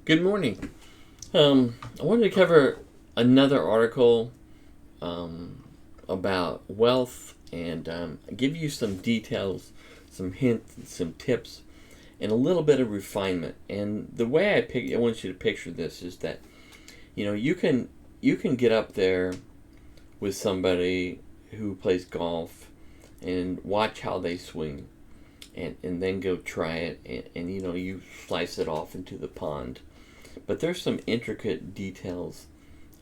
Good morning. I wanted to cover another article about wealth and give you some details, some hints, some tips, and a little bit of refinement. And the way I want you to picture this is that you can get up there with somebody who plays golf and watch how they swing, and then go try it, and you slice it off into the pond. But there's some intricate details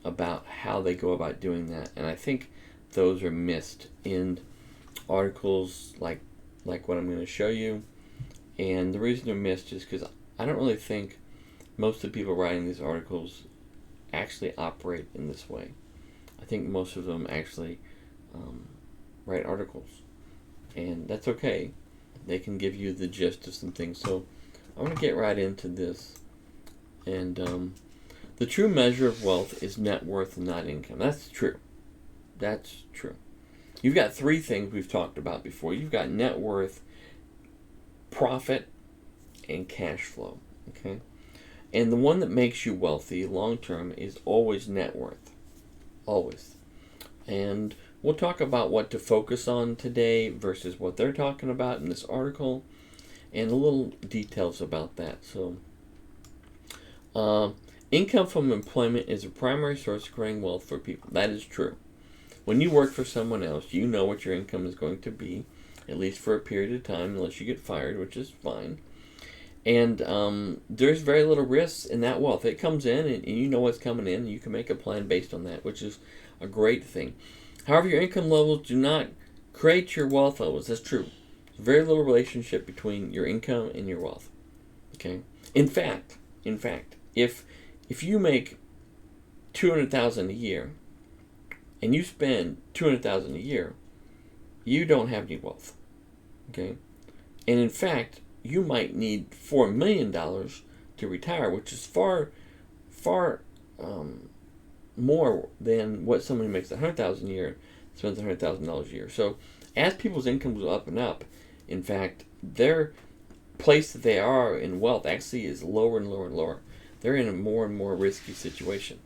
about how they go about doing that, and I think those are missed in articles like what I'm going to show you. And the reason they're missed is because I don't really think most of the people writing these articles actually operate in this way. I think most of them actually write articles, and that's okay. They can give you the gist of some things. So I want to get right into this. And the true measure of wealth is net worth and not income. That's true. That's true. You've got three things we've talked about before. You've got net worth, profit, and cash flow. Okay? And the one that makes you wealthy long term is always net worth. Always. And we'll talk about what to focus on today versus what they're talking about in this article, and a little details about that. So, income from employment is a primary source of creating wealth for people. That is true. When you work for someone else, you know what your income is going to be, at least for a period of time, unless you get fired, which is fine. And there's very little risk in that wealth. It comes in, and you know what's coming in, and you can make a plan based on that, which is a great thing. However, your income levels do not create your wealth levels. That's true. There's very little relationship between your income and your wealth. Okay. In fact, if you make $200,000 a year and you spend $200,000 a year, you don't have any wealth. Okay. And in fact, you might need $4 million to retire, which is far more than what somebody makes $100,000 a year spends $100,000 a year. So as people's incomes go up and up, in fact, their place that they are in wealth actually is lower and lower and lower. They're in a more and more risky situation.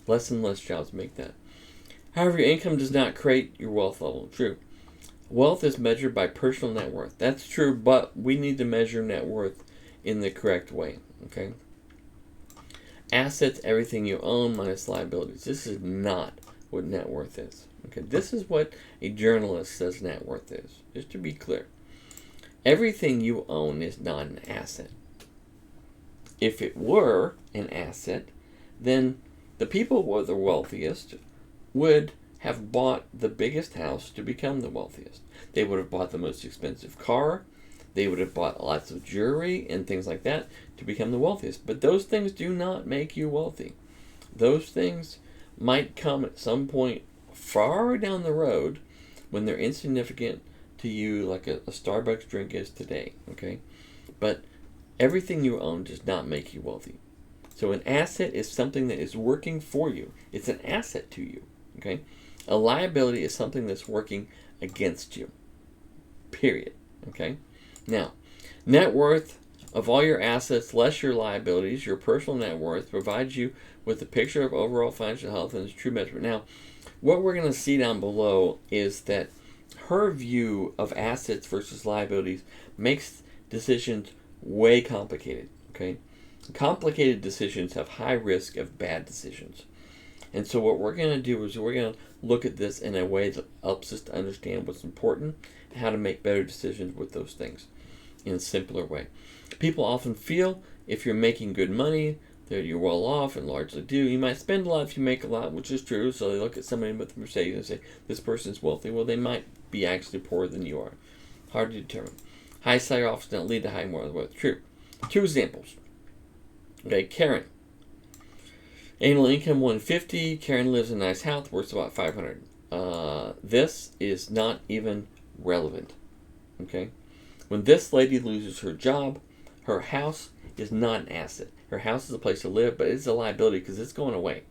Less and less jobs make that. However, your income does not create your wealth level. True. Wealth is measured by personal net worth. That's true, but we need to measure net worth in the correct way. Okay? Assets, everything you own minus liabilities. This is not what net worth is. Okay? This is what a journalist says net worth is. Just to be clear. Everything you own is not an asset. If it were an asset, then the people who are the wealthiest would have bought the biggest house to become the wealthiest. They would have bought the most expensive car. They would have bought lots of jewelry and things like that to become the wealthiest. But those things do not make you wealthy. Those things might come at some point far down the road when they're insignificant to you, like a Starbucks drink is today. Okay? But everything you own does not make you wealthy. So an asset is something that is working for you. It's an asset to you. Okay? A liability is something that's working against you. Period. Okay? Now, net worth of all your assets less your liabilities, your personal net worth, provides you with a picture of overall financial health and its true measurement. Now, what we're going to see down below is that her view of assets versus liabilities makes decisions way complicated. Okay? Complicated decisions have high risk of bad decisions. And so what we're going to do is we're going to look at this in a way that helps us to understand what's important and how to make better decisions with those things in a simpler way. People often feel if you're making good money that you're well off, and largely do. You might spend a lot if you make a lot, which is true. So they look at somebody with a Mercedes and say, this person's wealthy. Well, they might be actually poorer than you are. Hard to determine. High salary often don't lead to high moral wealth. True. Two examples. Okay, Karen. Annual income 150. Karen lives in a nice house, worth about 500. This is not even relevant. Okay? When this lady loses her job, her house is not an asset. Her house is a place to live, but it's a liability because it's going away.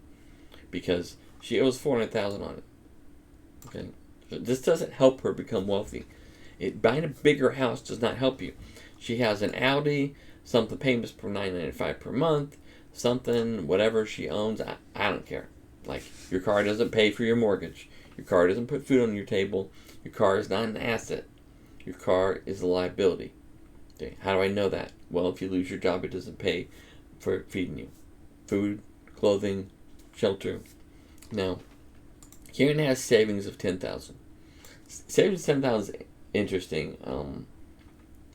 Because she owes $400,000 on it. Okay? So this doesn't help her become wealthy. Buying a bigger house does not help you. She has an Audi, something payments per $9.95 per month. something, whatever she owns. I don't care. Like, your car doesn't pay for your mortgage. Your car doesn't put food on your table. Your car is not an asset. Your car is a liability. Okay, how do I know that? Well, if you lose your job, it doesn't pay for feeding you. Food, clothing, shelter. Now, Karen has savings of $10,000. Savings of $10,000 is interesting.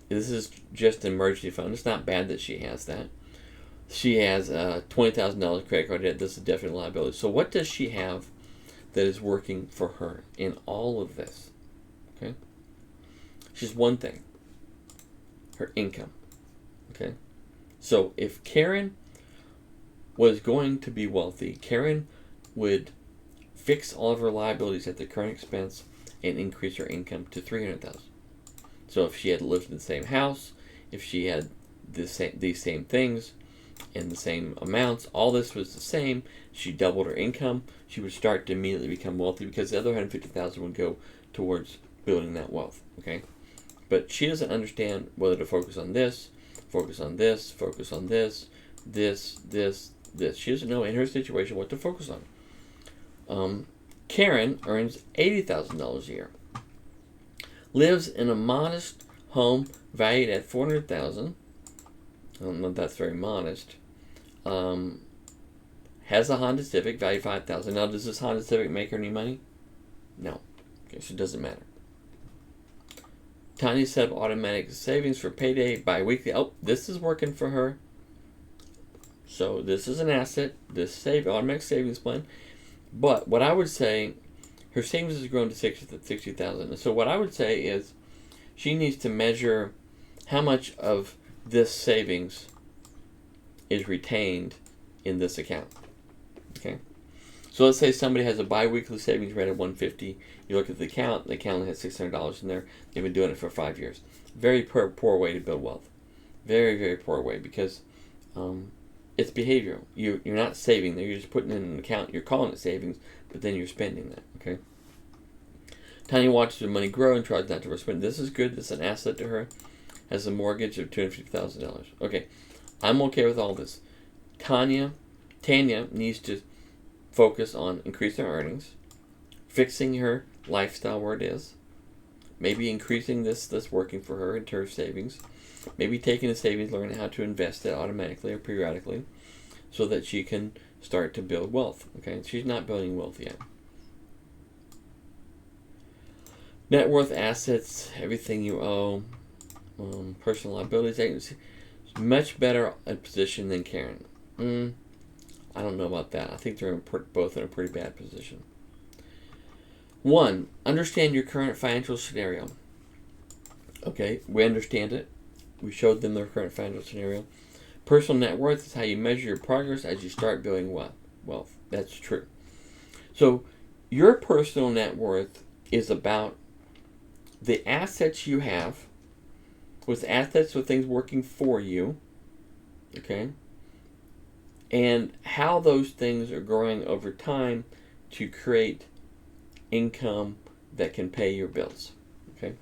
This is just an emergency fund. It's not bad that she has that. She has $20,000 credit card debt. This is definitely a liability. So what does she have that is working for her in all of this? Okay, just one thing: her income. Okay, so if Karen was going to be wealthy, Karen would fix all of her liabilities at the current expense and increase her income to $300,000. So if she had lived in the same house, if she had these same things in the same amounts, all this was the same, she doubled her income, she would start to immediately become wealthy because the other $150,000 would go towards building that wealth. Okay, but she doesn't understand whether to focus on this, focus on this, focus on this. She doesn't know in her situation what to focus on. Karen earns $80,000 a year, lives in a modest home valued at $400,000. I don't know if that's very modest. Has a Honda Civic valued $5,000. Now, does this Honda Civic make her any money? No. Okay, so it doesn't matter. Tanyas set up automatic savings for payday bi-weekly. Oh, this is working for her. So this is an asset. This automatic savings plan. But what I would say, her savings has grown to $60,000. So what I would say is she needs to measure how much of this savings is retained in this account. Okay, so let's say somebody has a bi-weekly savings rate of $150. You look at the account only has $600 in there. They've been doing it for 5 years. Very poor way to build wealth. Very, very poor way, because it's behavioral. You're not saving there. You're just putting in an account. You're calling it savings, but then you're spending that. Okay. Tanya watches her money grow and tries not to overspend. This is good. This is an asset to her. Has a mortgage of $250,000. Okay, I'm okay with all this. Tanya needs to focus on increasing her earnings, fixing her lifestyle where it is, maybe increasing this working for her in terms of savings, maybe taking the savings, learning how to invest it automatically or periodically, so that she can start to build wealth. Okay, she's not building wealth yet. Net worth, assets, everything you owe, personal liabilities, much better a position than Karen. I don't know about that. I think they're both in a pretty bad position. 1, understand your current financial scenario. Okay, we understand it. We showed them their current financial scenario. Personal net worth is how you measure your progress as you start building wealth. That's true. So your personal net worth is about the assets you have, with assets with things working for you, okay, and how those things are growing over time to create income that can pay your bills. Okay,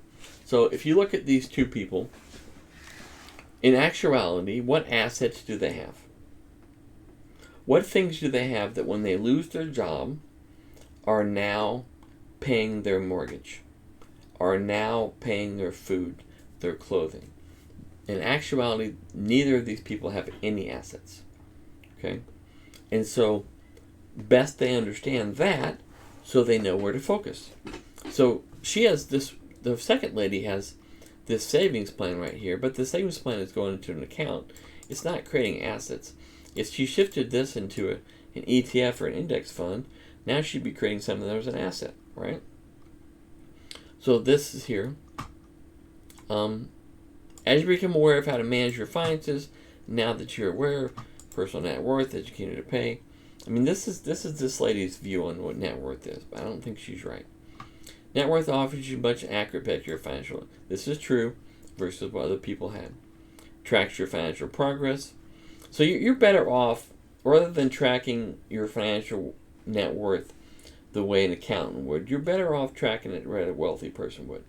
so if you look at these two people, in actuality, what assets do they have? What things do they have that when they lose their job are now paying their mortgage, are now paying their food, their clothing? In actuality, neither of these people have any assets. Okay, and so best they understand that, so they know where to focus. So she has this. The second lady has this savings plan right here, but the savings plan is going into an account. It's not creating assets. If she shifted this into an ETF or an index fund, now she'd be creating something that was an asset, right? So this is here. As you become aware of how to manage your finances, now that you're aware of personal net worth, educated to pay. I mean, this is this lady's view on what net worth is, but I don't think she's right. Net worth offers you a much accurate picture of financial. This is true versus what other people had. Tracks your financial progress. So you're better off, rather than tracking your financial net worth the way an accountant would, you're better off tracking it the way a wealthy person would.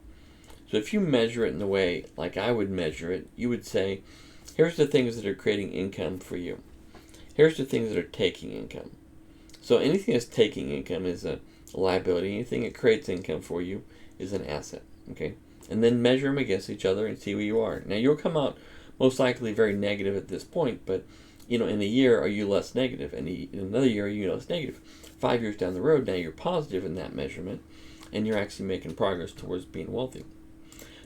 So if you measure it in the way like I would measure it, you would say, here's the things that are creating income for you. here's the things that are taking income. So anything that's taking income is a liability. Anything that creates income for you is an asset. Okay, and then measure them against each other and see where you are. Now you'll come out most likely very negative at this point, but in a year, are you less negative? And in another year, are you less negative? 5 years down the road, now you're positive in that measurement, and you're actually making progress towards being wealthy.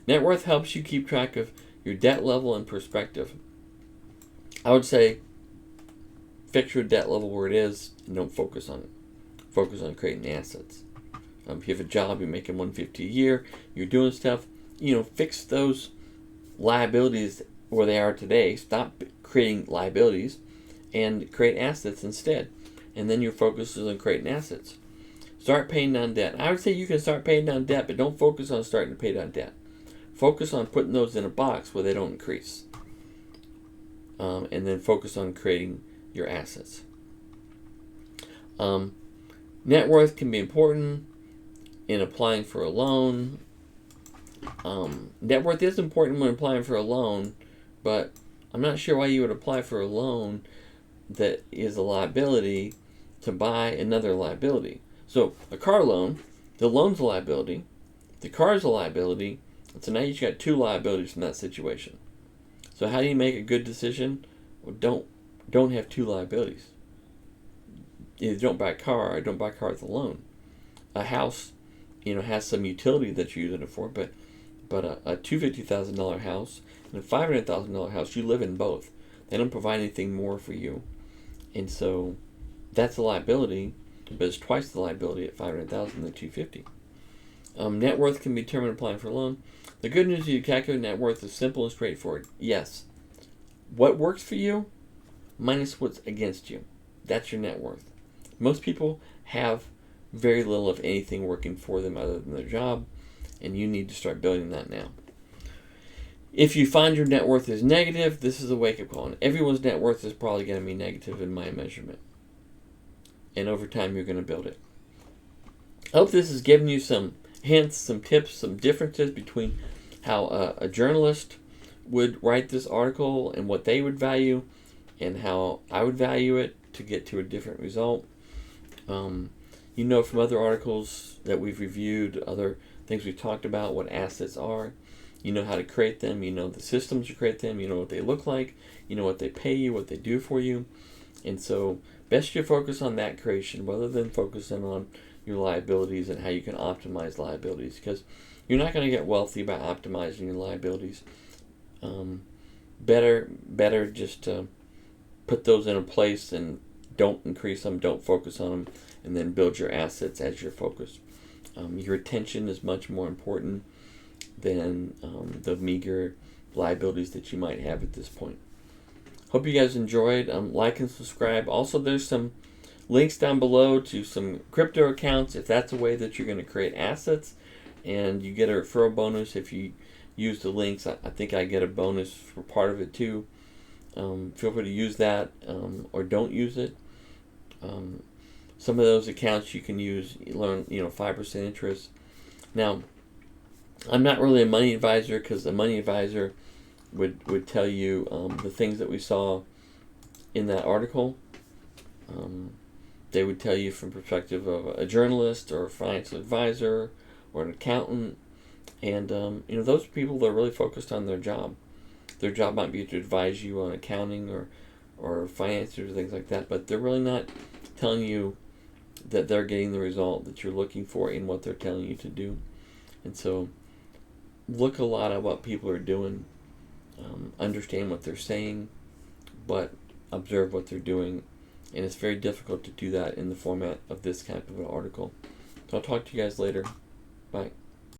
Net worth helps you keep track of your debt level and perspective. I would say fix your debt level where it is and don't focus on it. Focus on creating assets. If you have a job, you're making $150 a year, you're doing stuff, fix those liabilities where they are today. Stop creating liabilities and create assets instead. And then your focus is on creating assets. Start paying down debt. I would say you can start paying down debt, but don't focus on starting to pay down debt. Focus on putting those in a box where they don't increase. And then focus on creating your assets. Net worth can be important in applying for a loan. Net worth is important when applying for a loan, but I'm not sure why you would apply for a loan that is a liability to buy another liability. So a car loan, the loan's a liability, the car's a liability, so now you've got two liabilities in that situation. So how do you make a good decision? Well, don't have two liabilities. Either don't buy a car or don't buy a car with a loan. A house, has some utility that you're using it for, but a $250,000 house and a $500,000 house, you live in both. They don't provide anything more for you, and so that's a liability, but it's twice the liability at $500,000 than $250,000. Net worth can be determined applying for a loan. The good news is you calculate net worth is simple and straightforward. Yes, what works for you minus what's against you. That's your net worth. Most people have very little of anything working for them other than their job, and you need to start building that now. If you find your net worth is negative, this is a wake-up call. And everyone's net worth is probably going to be negative in my measurement. And over time, you're going to build it. I hope this has given you some hints, some tips, some differences between how a journalist would write this article and what they would value and how I would value it to get to a different result. From other articles that we've reviewed, other things we've talked about, what assets are. You know how to create them. You know the systems to create them. You know what they look like. You know what they pay you, what they do for you. And so best you focus on that creation rather than focusing on your liabilities and how you can optimize liabilities, because you're not going to get wealthy by optimizing your liabilities. Better just put those in a place and don't increase them, don't focus on them, and then build your assets as your focus. Your attention is much more important than the meager liabilities that you might have at this point. Hope you guys enjoyed. Like and subscribe. Also, there's some links down below to some crypto accounts if that's a way that you're going to create assets, and you get a referral bonus if you use the links. I think I get a bonus for part of it too. Feel free to use that or don't use it. Some of those accounts you can use, learn 5% interest. Now, I'm not really a money advisor, because the money advisor would tell you the things that we saw in that article. They would tell you from perspective of a journalist or a financial advisor or an accountant, and those people are really focused on their job. Their job might be to advise you on accounting or finances or things like that, but they're really not telling you that they're getting the result that you're looking for in what they're telling you to do. And so look a lot at what people are doing, understand what they're saying, but observe what they're doing. And it's very difficult to do that in the format of this kind of an article. So I'll talk to you guys later. Bye.